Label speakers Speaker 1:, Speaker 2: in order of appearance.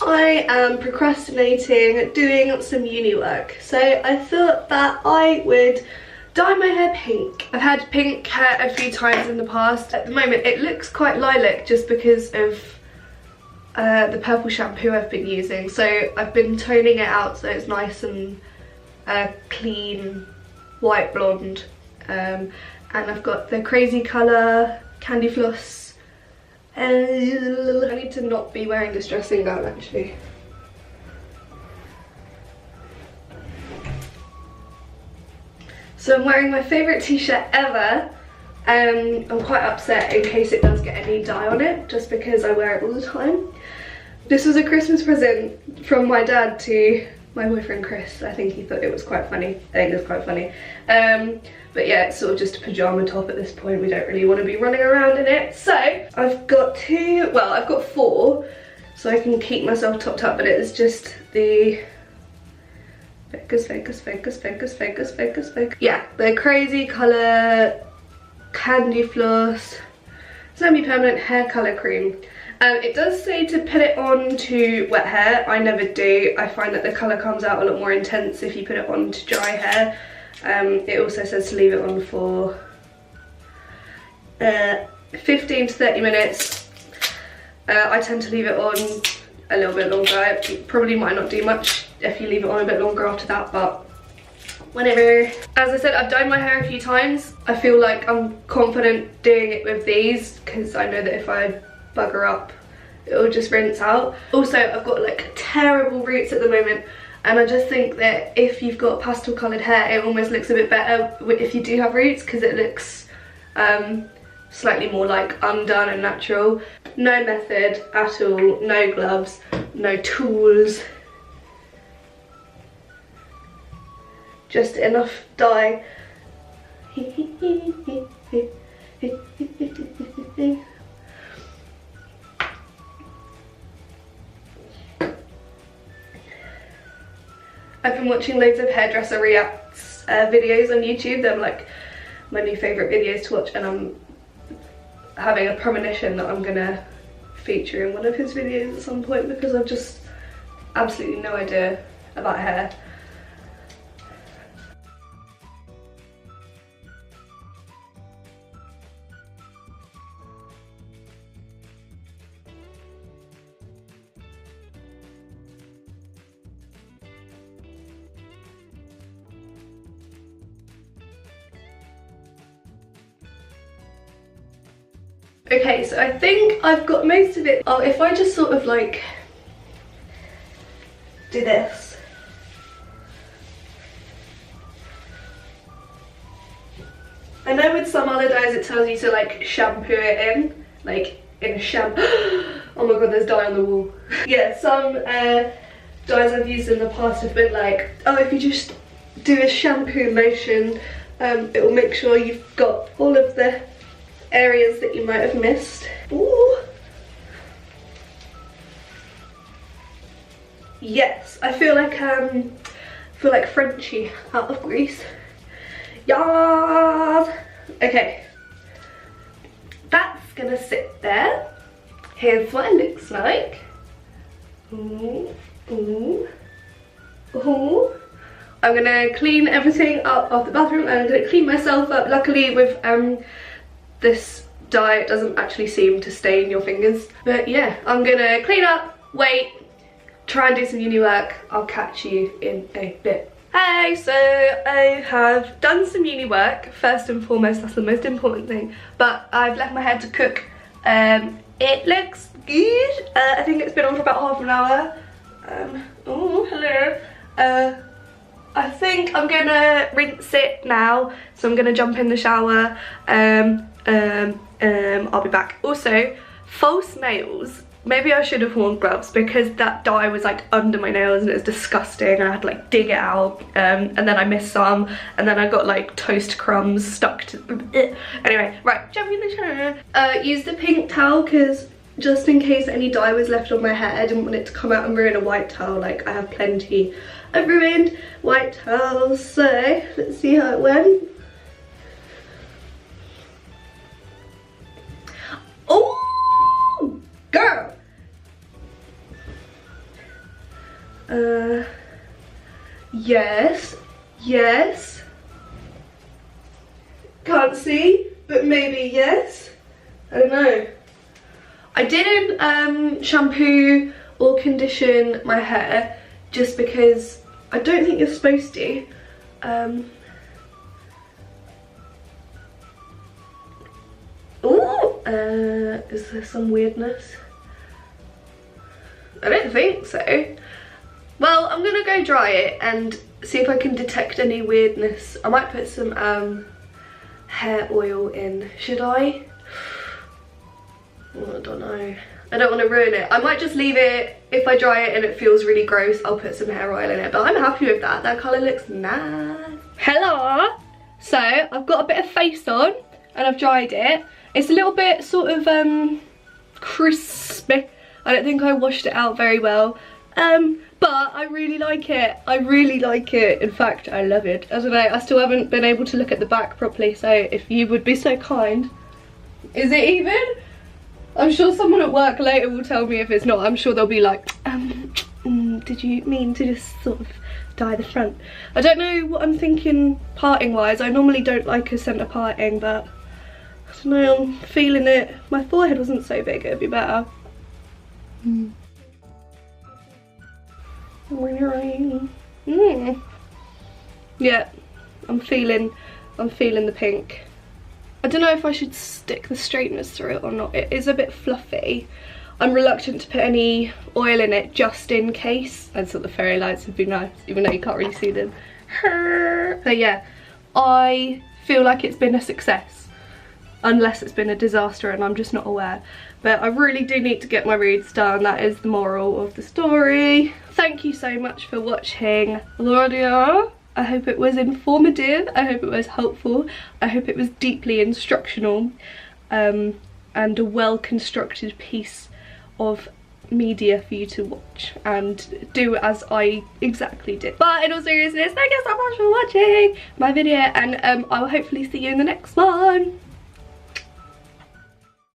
Speaker 1: I am procrastinating doing some uni work, so I thought that I would dye my hair pink. I've had pink hair a few times in the past. At the moment it looks quite lilac just because of the purple shampoo I've been using, so I've been toning it out so it's nice and clean white blonde, and I've got the crazy colour Candy Floss. I need to not be wearing this dressing gown actually. So I'm wearing my favourite t-shirt ever. I'm quite upset in case it does get any dye on it, just because I wear it all the time. This was a Christmas present from my dad to my boyfriend Chris. I think he thought it was quite funny. I think it's quite funny. But yeah, it's sort of just a pyjama top at this point. We don't really want to be running around in it. So I've got I've got 4, so I can keep myself topped up, but it is just the Focus. Yeah, the crazy colour Candy Floss semi-permanent hair colour cream. It does say to put it on to wet hair. I never do. I find that the colour comes out a lot more intense if you put it on to dry hair. It also says to leave it on for 15 to 30 minutes. I tend to leave it on a little bit longer. It probably might not do much if you leave it on a bit longer after that, but whenever. As I said, I've dyed my hair a few times. I feel like I'm confident doing it with these because I know that if I bugger up it'll just rinse out. Also, I've got like terrible roots at the moment, and I just think that if you've got pastel coloured hair it almost looks a bit better if you do have roots, because it looks slightly more like undone and natural. No method at all, no gloves, no tools, just enough dye. I've been watching loads of hairdresser reacts videos on YouTube. They're like my new favourite videos to watch, and I'm having a premonition that I'm gonna feature in one of his videos at some point because I've just absolutely no idea about hair. Okay, so I think I've got most of it. Oh, if I just sort of like do this. I know with some other dyes it tells you to like shampoo it in, like in a shampoo. Oh my god, there's dye on the wall. Yeah, some dyes I've used in the past have been like, oh, if you just do a shampoo motion, it will make sure you've got all of the areas that you might have missed. Ooh. Yes, I feel like Frenchie out of Greece. Yes. Okay, that's gonna sit there. Here's what it looks like. Ooh, ooh, ooh. I'm gonna clean everything up of the bathroom, and I'm gonna clean myself up. Luckily with this dye it doesn't actually seem to stain your fingers. But yeah, I'm gonna clean up, wait, try and do some uni work. I'll catch you in a bit. Hey, so I have done some uni work. First and foremost, that's the most important thing. But I've left my hair to cook. It looks good. I think it's been on for about half an hour. Oh, hello. I think I'm gonna rinse it now. So I'm gonna jump in the shower. I'll be back. Also, false nails. Maybe I should have worn gloves because that dye was like under my nails and it was disgusting, and I had to like dig it out, and then I missed some, and then I got like toast crumbs stuck to anyway, right, jump in the shower. Use the pink towel because just in case any dye was left on my hair, I didn't want it to come out and ruin a white towel. Like I have plenty of ruined white towels, so let's see how it went. Oh girl, Yes, yes. Can't see, but maybe yes. I don't know. I didn't shampoo or condition my hair just because I don't think you're supposed to. Is there some weirdness? I don't think so. Well, I'm gonna go dry it and see if I can detect any weirdness. I might put some hair oil in. Should I? Oh, I don't know. I don't want to ruin it. I might just leave it. If I dry it and it feels really gross, I'll put some hair oil in it. But I'm happy with that. That colour looks nice. Hello. So I've got a bit of face on and I've dried it. It's a little bit sort of crispy. I don't think I washed it out very well. But I really like it. I really like it. In fact, I love it. I don't know, I still haven't been able to look at the back properly, so if you would be so kind. Is it even? I'm sure someone at work later will tell me if it's not. I'm sure they'll be like, did you mean to just sort of dye the front? I don't know what I'm thinking parting wise. I normally don't like a centre parting, but I don't know, I'm feeling it. My forehead wasn't so big, it'd be better. Yeah, I'm feeling the pink. I don't know if I should stick the straighteners through it or not. It is a bit fluffy. I'm reluctant to put any oil in it just in case. I thought the fairy lights would be nice, even though you can't really see them. But yeah, I feel like it's been a success. Unless it's been a disaster and I'm just not aware. But I really do need to get my roots done. That is the moral of the story. Thank you so much for watching the video. I hope it was informative. I hope it was helpful. I hope it was deeply instructional. And a well-constructed piece of media for you to watch and do as I exactly did. But in all seriousness, thank you so much for watching my video, and I will hopefully see you in the next one.